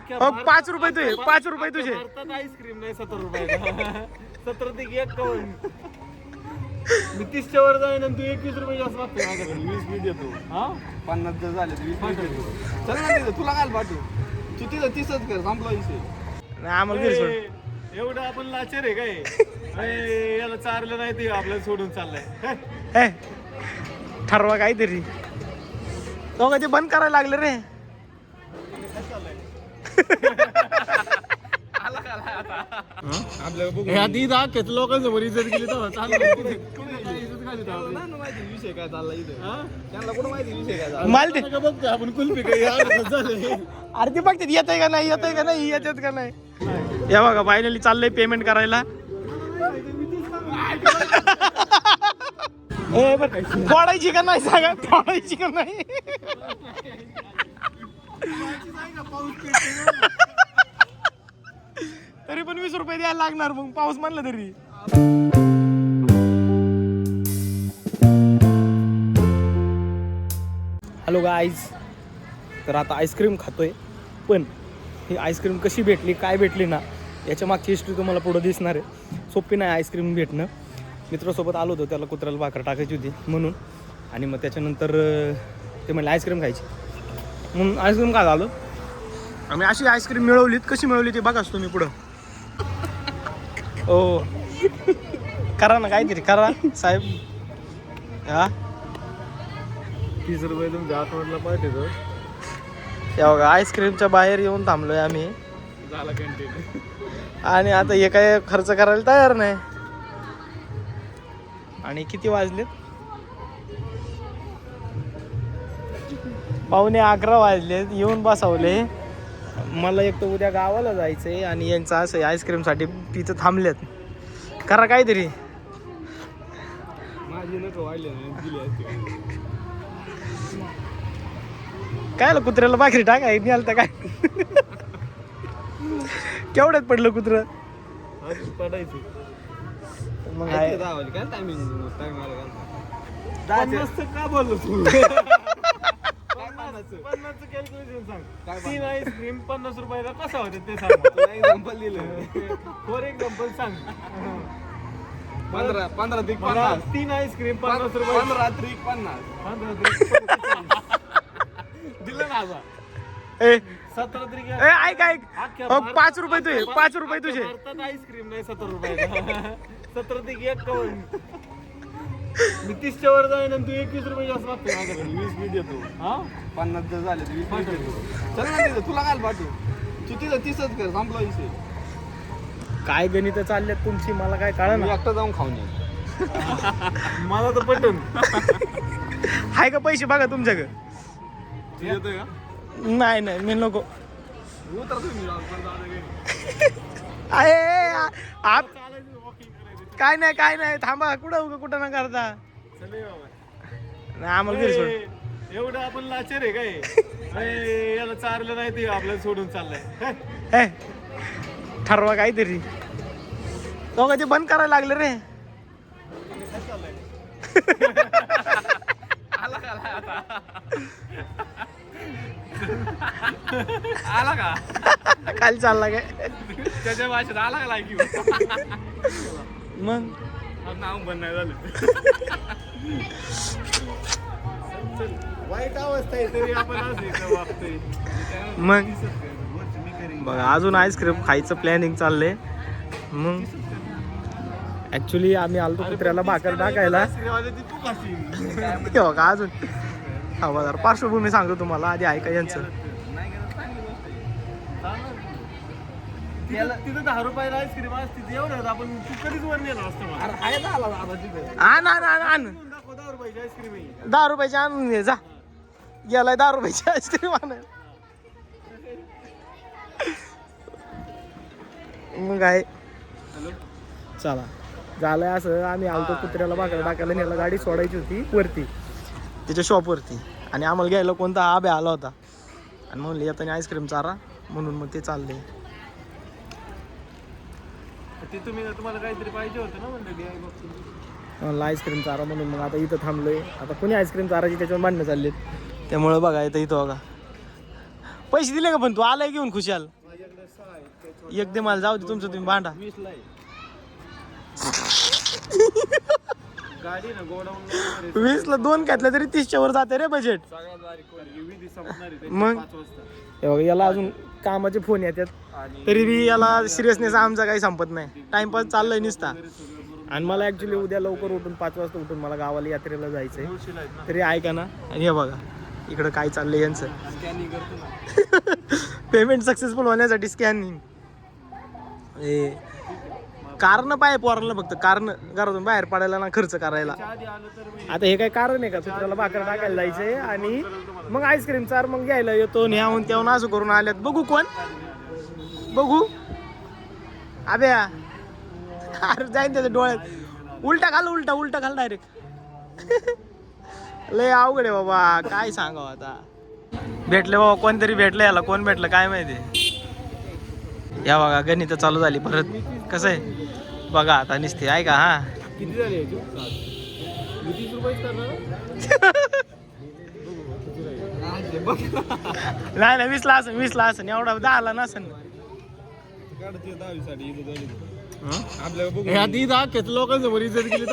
₹5 तुझे, ₹5 तुझे. आईस्क्रीम नाही 70 रुपये 70 ते एक करून मी 30च्या वर जाईन आणि तू 21 रुपये जास्त मागतो माझ्याकडे 20 देतो. हा 50 जर झाले तर 20 देतो. चल ना तुला काय पाठवू तू तिथं 30च कर संपला विषय. नाही आम्हाला घरी सोड. एवढं आपण लाचार आहे काय याला चारलं नाही ते आपल्याला सोडून चाललंय. हे ठरवा काहीतरी तो का ते बंद करायला लागले रे. लोकांसमोर इज्जत केली तर विषय काय चालला इथे त्यांना कुठं माहिती विषय काय झाला. माल दे बघतो आपण कुल्फी काही अरे ते बघते येतंय का नाही येतंय का नाही येतात का नाही. या बघा फायनली चाललंय पेमेंट करायला. फोडायची का नाही सांगा फोडायची का नाही. तरी पण 20 रुपये द्यायला लागणार मग पाऊस म्हणलं तरी. हॅलो गाईज, तर आता आईस्क्रीम खातोय पण ही आईस्क्रीम कशी भेटली काय भेटली ना याच्या मागची हिस्ट्री तुम्हाला पुढं दिसणार आहे. सोपी नाही आईस्क्रीम भेटणं. मित्रासोबत आलो होतो त्याला कुत्र्याला भाकर टाकायची होती म्हणून आणि मग त्याच्यानंतर ते म्हणले आईस्क्रीम खायची म्हणून आईस्क्रीम का झालं. आम्ही अशी आईस्क्रीम मिळवलीत. कशी मिळवली ते बघाच तुम्ही पुढं. हो करा ना काहीतरी करा साहेब. हा 30 रुपये तुमच्या अकाउंटला पाठवतो. या बघा आईस्क्रीमच्या बाहेर येऊन थांबलोय आम्ही झाला कंटिन्यू आणि आता हे काय खर्च करायला तयार नाही. आणि किती वाजलेत 11:15 वाजलेत. येऊन बसवले. मला एक तर उद्या गावाला जायचंय आणि यांचं असं आईस्क्रीमसाठी तिथं थांबलेत. करा काहीतरी. माझी नको वाढले दिली असते काय कुत्र्याला भाकरी टाकाय निघाल तर काय. केवढ्यात पडलं कुत्र पडायचं मग काय टायमिंग का बोललो तू 50चं कॅल्क्युलेशन सांग. 3 आईस्क्रीम 50 रुपयाला कसा होते ते सांग. एक्झाम्पल दिलं फॉर एक्झाम्पल सांग. 15 ते 50 3 आईस्क्रीम 50 रुपये 15 ते 50 दिलं ना आता. 17 तरी ऐक ऐक ₹5 तुझे, ₹5 तुझे. आईस्क्रीम नाही 70 रुपये 70 ते एक करून मी 30च्या वर जाईन आणि तू 21 रुपये जास्त मागतो माझ्याकडे 20 देतो. हा 50 जर झाले तर 20 देतो. चल ना तुला काय पाठवू तू तिथं 30च कर संपला विषय. काय गणित चालल्यात तुमची मला काय कळलं ना. एकटा जाऊन खाऊन ये मला तर पटून हाय का पैसे बघा तुमच्याकडे. येतोय का नाही नाही मी नको. उतर तुम्ही आप काय नाही थांबा. कुठं ना करता नाही आम्हाला घरी सोड. एवढं आपण लाचार आहे काय याला चारलं नाही ते आपल्याला सोडून चाललंय. हे ठरवा काहीतरी तो का ते बंद करायला लागले रे. आला का खाली चालला काय त्याच्या भाषेत आला का लायकी मग नाव पण नाही झालं. वाईट अवस्था आहे तरी आपण वागतोय. मग बघा अजून आईस्क्रीम खायचं प्लॅनिंग चाललंय. मग ऍक्च्युली आम्ही आलतो कुत्र्याला भाकर टाकायला. बघा अजून जरा पार्श्वभूमी सांगतो तुम्हाला आधी ऐका यांचं. तिथं 10 रुपयाला आईस्क्रीम असते एवढं आपण कधीच वर नेला असतो. आण 10 रुपयाची आईस्क्रीम आहे. 10 रुपयाची आणून घे जा. गेलाय 10 रुपयाची आईस्क्रीम आणाय. मग काय चला झालंय असं. आम्ही आलतो कुत्र्याला भाकर टाकायला न्यायला. गाडी सोडायची होती वरती त्याच्या शॉपवरती आणि आम्हाला घ्यायला कोणता आबे आला होता आणि म्हणले येताना आईस्क्रीम चारा म्हणून मग ते चालले. तुम्हाला काहीतरी पाहिजे होतं ना म्हणलं मला आईस्क्रीम चारा म्हणून मग आता इथं थांबलोय. आता कोणी आईस्क्रीम चाराची त्याच्यावर भांडणं चाललेत त्यामुळे बघा इथं बघा पैसे दिले का? पण तू आलाय घेऊन खुशाल. एक दे मला, जाऊ दे तुमचं तुम्ही भांडा. 20 ला आहे. गाडी ना गोडाऊन 20 ला 2 घेतल्या तरी 30च्या वर जाते रे बजेट. सगळ्यात बारीक विधी संपणार आहे मग? 5 वाजता. हे बघा, याला अजून कामाचे फोन येतात आणि तरी बी याला सिरियसनेस आमचा काही संपत नाही. टाइमपास चाललाय नुसता. आणि मला ऍक्च्युली उद्या लवकर उठून 5 वाजता उठून मला गावाला यात्रेला जायचंय. नऊशेला आहेत ना. तरी ऐका ना. आणि हे बघा इकडं काय चाललंय यांचं. स्कॅनिंग करतो ना. पेमेंट सक्सेसफुल होण्यासाठी स्कॅनिंग. कारण पाय पोराला, फक्त कारण घरातून बाहेर पडायला ना, खर्च करायला. आधी आलं तर मी आता हे काय कारण आहे का? कुत्र्याला भाकर टाकायला जायचंय आणि मग आईस्क्रीम चार मग घ्यायला येतो. न्याहून त्याहून असं करून आल्यात. बघू कोण बघू. अबे अरे जाईन त्याच्या डोळ्यात. उलटा घाल डायरेक्ट. लय अवघड आहे बाबा, काय सांगावं आता. भेटले बाबा, कोणतरी भेटलं याला. कोण भेटलं काय माहिती. या बघा गणित चालू झाली परत. कसं आहे बघा आता निसते. ऐका हा. किती झाले याचे? 30 रुपये करणार. नाही 20 ला असं एवढा 10 ला नसन. आपल्याला बघू लोकांसमोर इज्जत केली तर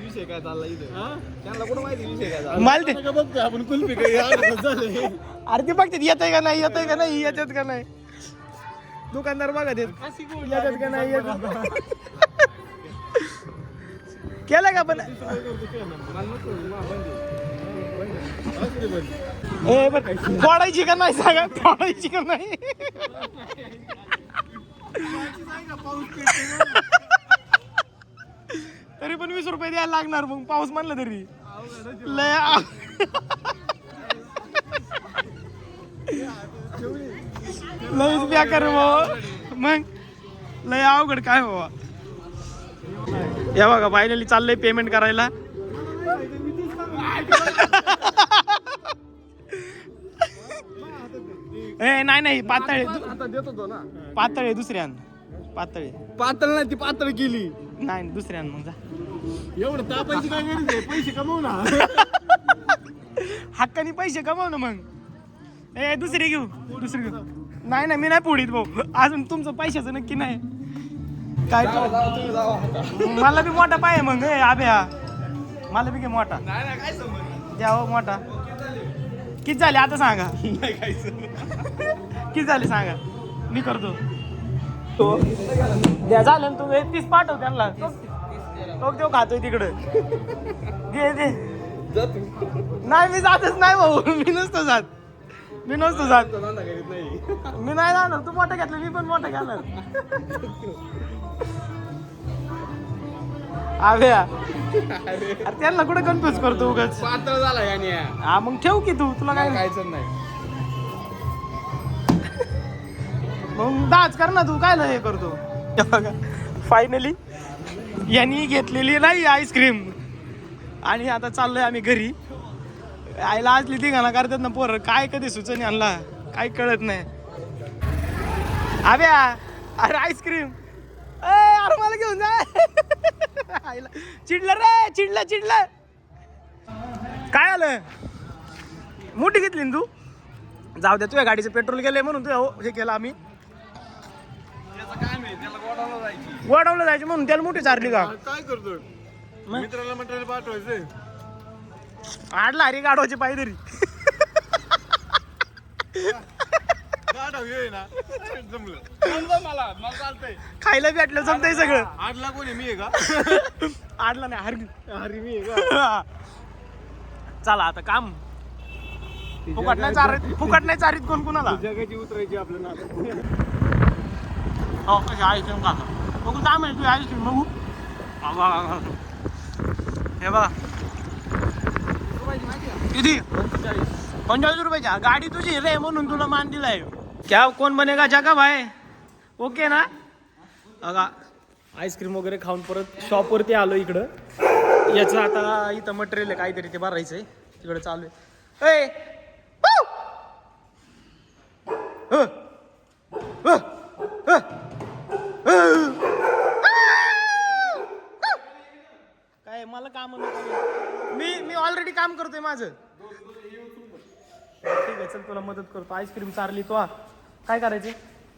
विषय काय चालला इथं. त्यांना कुठं माहिती विषय काय झाला. माल ते बघतो आपण कुल्फी काही झाले. अरे ते बघतात येतंय का नाही येतात का नाही. दुकानदार बघा देत येतात का नाही येतात. केलं का पण तोडायची का नाही सांगा. तोडायची का नाही. तरी पण 20 रुपये द्यायला लागणार. मग पाऊस म्हणलं तरी लय लयच बेकार बाबा. मग लय अवघड काय बाबा. या बघा फायनली चाललंय पेमेंट करायला. नाही पातळ आता देत होतो ना. पातळ आहे दुसऱ्यान. पातळ नाही ती पातळ केली. नाही दुसऱ्यान. मग जा. एवढं तापायची काय गरज आहे. पैसे कमवू ना. हक्कानी पैसे कमाव ना. मग दुसरी घेऊ. नाही मी नाही पुढीत भाऊ. अजून तुमचं पैशाचं नक्की नाही काय. मला बी मोठा पाय मग. आभ्या मला बी घे मोठा. नाही काय समज द्या हो मोठा. किती झाले आता सांगा. किती झाले सांगा. मी करतो. द्या झालं ना. तुम्ही 30 पाठव त्यांना. तो खातोय तिकडं. दे नाही मी जातच नाही भाऊ. मी नसतो जात. मी नाही जाणार. तू मोठा घेतला मी पण मोठा घेणार. अभ्या अरे त्यांना कुठे कन्फ्युज करतो उगाच. पातळ झाला याने. हा मग ठेव की तू. तुला काय खायचं नाही. मग दाच कर ना तू. काय हे करतो. फायनली यांनी घेतलेली नाही आईस्क्रीम. आणि आता चाललोय आम्ही घरी. आईला आजली ठिकाणा करतात ना पोरं. काय कधी सुचन आणला काय कळत नाही. अबे अरे आईस्क्रीम. अरे मला घेऊन जा. आईला चिडलं रे. चिडलं काय आलं. मोठी घेतली ना तू. जाऊ द्या. तुझ्या गाडीचं पेट्रोल गेलंय म्हणून तू हे केलं आम्ही. काय माहिती त्याला गोडाऊनला जायची. वडवलं जायचं म्हणून त्याला मोठी चारली का. काय करतो मित्राला मटेरियल पाठवायचं. आडला अरे गाडवाची पाय तरी. गाडव ये ना. जमलं मला चालतंय. खायला भेटलं जमतंय सगळं. आडला कोणी मी आहे का. आडला नाही हरी मी आहे का. चला आता काम. फुकट नाही चारीत कोण कोणाला. जगाची उतरायची आपल्या नादात. हो कशी आईस्क्रीम का बघू. काय माहिती तुझी आईस्क्रीम बघू. हे बघा किती. 45 रुपयाची. गाडी तुझी रे म्हणून तुला मान दिलाय. क्या कोण बनेगा जगा भाई. ओके ना. बघा आईस्क्रीम वगैरे खाऊन परत शॉपवरती आलो इकडं. याचं आता इथं मटेरियल आहे काहीतरी ते भरायचंय. तिकडे चालू आहे. काय मला काम नको. मी ऑलरेडी काम करतोय माझं. चल तुला मदत करतो. आईस्क्रीम चारली तो काय करायचे?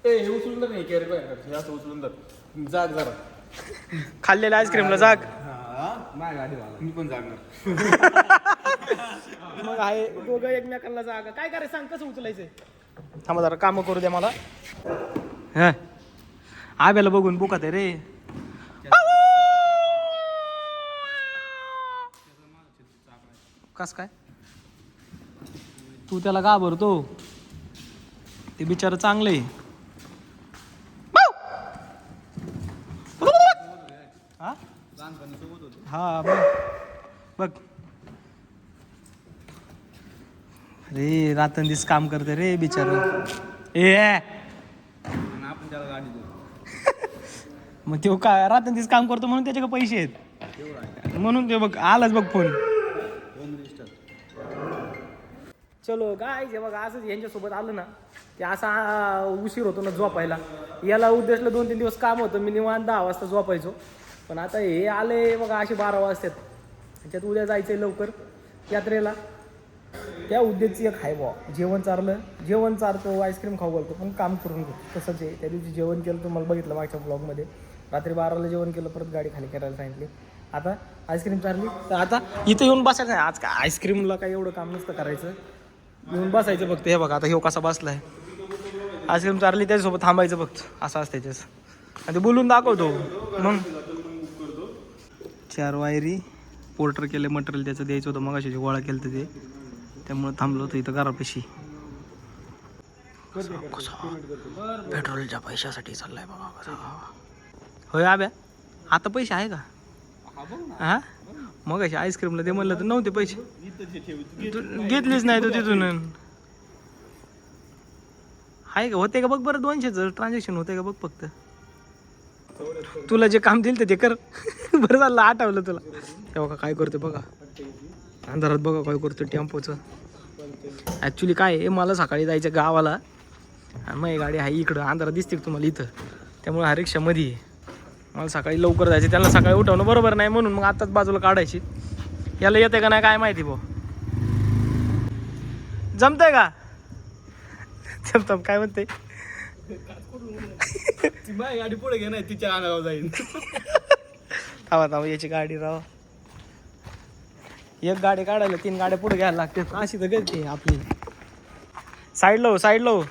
ए हे उचलून तर नाही कॅरी बॅग हे असं उचलून तर जाग जरा. खाल्लेल्या आईस्क्रीमला जाग. माझ्या गाडीवाला मी पण जागणार. मग आहे दोघं एकमेकांना जागा. काय करायचं सांग, कसं उचलायचंय? थांबा जरा कामं करू द्या मला. हा आब्याला बघून बुकात आहे रे. कस काय तू त्याला घाबरतो? ते बिचारं चांगलं आहे. हा हा बघ बघ रे, रात्रंदिवस काम करते रे बिचार. ए आपण त्याला गाडी देऊ. मग तो काय रात्रंदिवस काम करतो म्हणून त्याच्याकडे पैसे आहेत म्हणून ते बघ आलाच बघ फोन. चलो काय जे बघा असंच यांच्यासोबत आलं ना ते असा उशीर होतो ना झोपायला. याला उद्देशलं 2-3 दिवस काम होतं, मी निवांत 10 वाजता झोपायचो. पण आता हे आले बघा असे 12 वाजतात. त्याच्यात उद्या जायचंय लवकर यात्रेला. त्या उद्देशची एक आहे बुवा, जेवण चारतो आईस्क्रीम खाऊ घालतो पण काम करून घेतो. तसंच आहे, त्या दिवशी जेवण केलं तुम्हाला बघितलं मागच्या ब्लॉगमध्ये. रात्री 12ला जेवण केलं, परत गाडी खाली करायला सांगितली. आता आईस्क्रीम चारली तर आता इथं येऊन बसायचं नाही. आज काय आईस्क्रीमला काही एवढं काम नसतं करायचं, येऊन बसायचं फक्त. हे बघा आता ह्यो कसा बसलाय. आईस्क्रीम चारली त्याच्यासोबत थांबायचं फक्त, असं असतं त्याच्यास. आणि ते बोलून दाखवतो. मग 4 वायरी पोर्टर केले, मटेरियल त्याचं द्यायचं होतं. मग अशी गोळा केलं तर ते त्यामुळे थांबलो होतं इथं घरापाशी. पेट्रोलच्या पैशासाठी चाललाय बघा कसा. होय आब्या आता पैसे आहे का? हा मग अशी आईस्क्रीमला ते म्हणलं तर नव्हते पैसे. घेतलीच नाही तू तिथून. आहे का? होते का बघ बरं. 200चं ट्रान्झॅक्शन होते का बघ फक्त. तुला जे काम दिलं ते कर. बरं झालं आठवलं तुला. तेव्हा काय करते बघा अंधारात, बघा काय करतो टेम्पोचं. ॲक्च्युली काय आहे, मला सकाळी जायचं गावाला आणि मग गाडी आहे इकडं. अंधारात दिसते तुम्हाला इथं, त्यामुळे हा रिक्षामध्ये आहे. मला सकाळी लवकर जायचं, त्यांना सकाळी उठवणं बरोबर नाही म्हणून मग आत्ताच बाजूला काढायची. याला येते का नाही काय माहिती भाऊ. जमतंय का? जमतं काय म्हणते? माझी गाडी पुढे घे नाही, तिच्या अंगावर जाईल. थांबा याची गाडी राव. एक गाडी काढायला 3 गाड्या पुढे घ्यायला लागते. अशी तर गलती आपली. साईड लो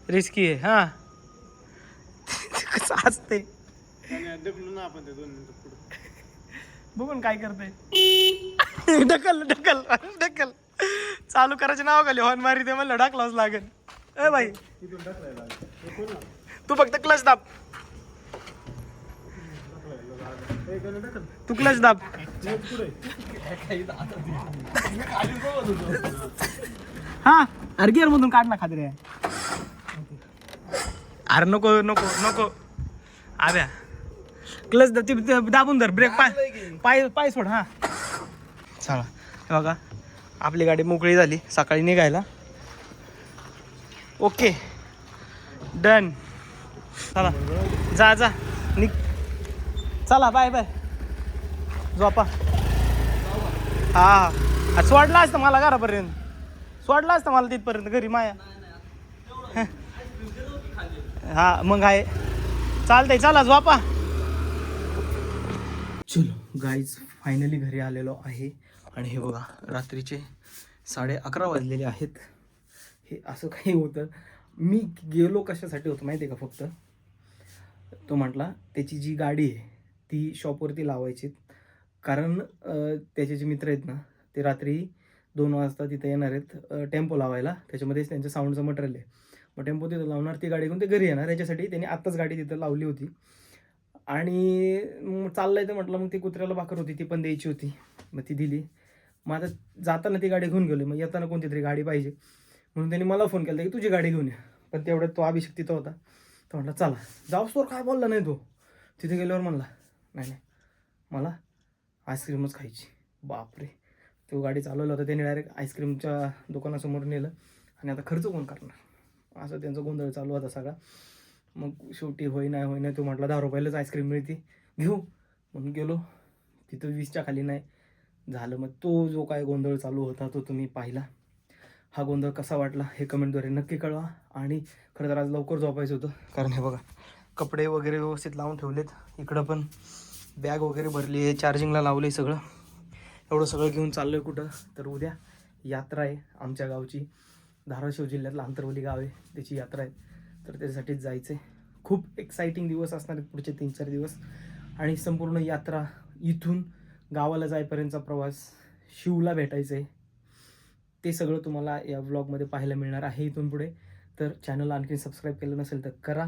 रिस्की आहे. हा कसं असते ढकलू ना आपण ते 2 मिनिटं पुढे. बघून काय करते. ढकल चालू करायचे नाव खाली हॉर्न मारी ते म्हणलं ढकलावच लागेल. ए भाई तू फक्त क्लच दाब. तू क्लच दाब. हा अरे गिअर मधून काढ ना खात्री. अरे नको आब्या क्लच दाबून धर. ब्रेक पाय सोड. हा चला हे बघा आपली गाडी मोकळी झाली सकाळी निघायला. Okay done. चला जा निघ. चला बाय झोपा. हा सोडला असतं मला घरापर्यंत. सोडला असतं मला तिथपर्यंत घरी माया. हा मग आहे चालतंय. चला झोपा. चलो गाईज फायनली घरी आलेलो आहे. आणि हे बघा रात्रीचे 11:30 वाजलेले आहेत. हे असं काही होतं. मी गेलो कशासाठी होतं माहिती आहे का? फक्त तो म्हटला त्याची जी गाडी आहे ती शॉपवरती लावायची. कारण त्याचे जे मित्र आहेत ना ते रात्री 2 वाजता तिथे येणार आहेत टेम्पो लावायला. त्याच्यामध्येच त्यांचं साऊंडचं मटेरियल आहे. मग टेम्पो तिथं लावणार, ती गाडी घेऊन ते घरी येणार. याच्यासाठी त्यांनी आत्ताच गाडी तिथं लावली होती. आणि मग चाललंय तर म्हटलं मग ती कुत्र्याला भाकर होती ती पण द्यायची होती. मग ती दिली. मग आता जाताना ती गाडी घेऊन गेलो. मग येताना कोणती तरी गाडी पाहिजे म्हणून त्यांनी मला फोन केला की तुझी गाडी घेऊन ये. पण तेवढ्यात तो अभिषेक तिथं होता. तो म्हटला चला जाऊस तर काय बोलला नाही तो. तिथे गेल्यावर म्हणला नाही मला आईस्क्रीमच खायची. बापरे. तो गाडी चालवला होता त्याने डायरेक्ट आईस्क्रीमच्या दुकानासमोर नेलं. आणि आता खर्च कोण करणार असं त्यांचा गोंधळ चालू होता सगळा. मग शेवटी होई नाही तो म्हटला 10 रुपयालाच आईस्क्रीम मिळते घेऊ म्हणून गेलो. तिथं 20च्या खाली नाही झालं. मग तो जो काय गोंधळ चालू होता तो तुम्ही पाहिला. हा गोंधळ कसा वाटला हे कमेंटद्वारे नक्की कळवा. आणि खरं तर आज लवकर झोपायचं होतं, कारण हे बघा कपडे वगैरे व्यवस्थित लावून ठेवलेत, इकडं पण बॅग वगैरे भरली आहे, चार्जिंगला लावलं आहे सगळं. एवढं सगळं घेऊन चाललो आहे कुठं, तर उद्या यात्रा आहे आमच्या गावची. धाराशिव जिल्ह्यातलं आंतरवली गाव आहे, त्याची यात्रा आहे, तर त्याच्यासाठीच जायचं आहे. खूप एक्साइटिंग दिवस असणार आहेत पुढचे 3-4 दिवस. आणि संपूर्ण यात्रा इथून गावाला जाईपर्यंतचा प्रवास, शिवला भेटायचं आहे, ते सगळं तुम्हाला या व्लॉगमध्ये पाहायला मिळणार आहे इथून पुढे. तर चॅनल आणखी सबस्क्राईब केलं नसेल तर करा.